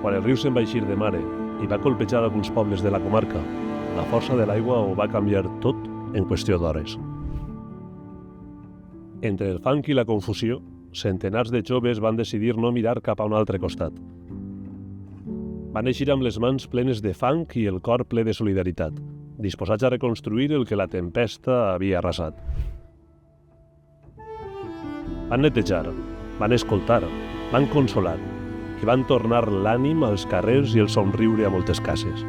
Quan el riu se'n va eixir de mare i va colpejar alguns pobles de la comarca, la força de l'aigua ho va canviar tot en qüestió d'hores. Entre el fang i la confusió, centenars de joves van decidir no mirar cap a un altre costat. Van eixir amb les mans plenes de fang i el cor ple de solidaritat, disposats a reconstruir el que la tempesta havia arrasat. Van netejar, van escoltar, van consolar i van tornar l'ànim als carrers i el somriure a moltes cases.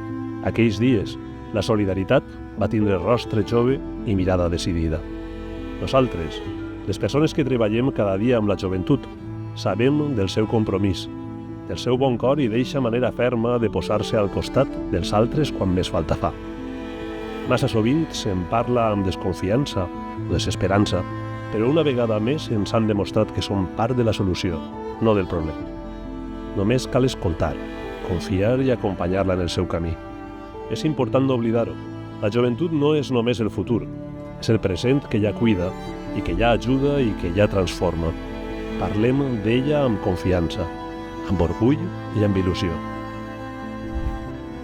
Aquells dies, la solidaritat va tindre rostre jove i mirada decidida. Nosaltres, les persones que treballem cada dia amb la joventut, sabem del seu compromís, del seu bon cor i d'eixa manera ferma de posar-se al costat dels altres quan més falta fa. Massa sovint se'n parla amb desconfiança o desesperança, però una vegada més ens han demostrat que són part de la solució, no del problema. Només cal escoltar, confiar i acompanyar-la en el seu camí. És important no oblidar-ho. La joventut no és només el futur, és el present que ja cuida i que ja ajuda i que ja transforma. Parlem d'ella amb confiança, amb orgull i amb il·lusió.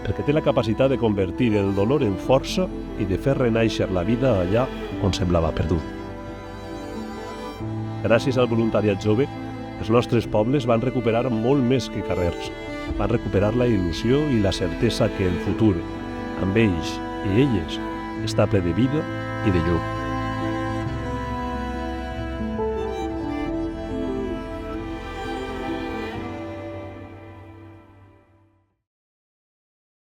Perquè té la capacitat de convertir el dolor en força i de fer renaixer la vida allà on semblava perdut. Gràcies al voluntariat jove, els nostres pobles van recuperar molt més que carrers. Van recuperar la il·lusió i la certesa que el futur, amb ells i elles, està ple de vida i de llum.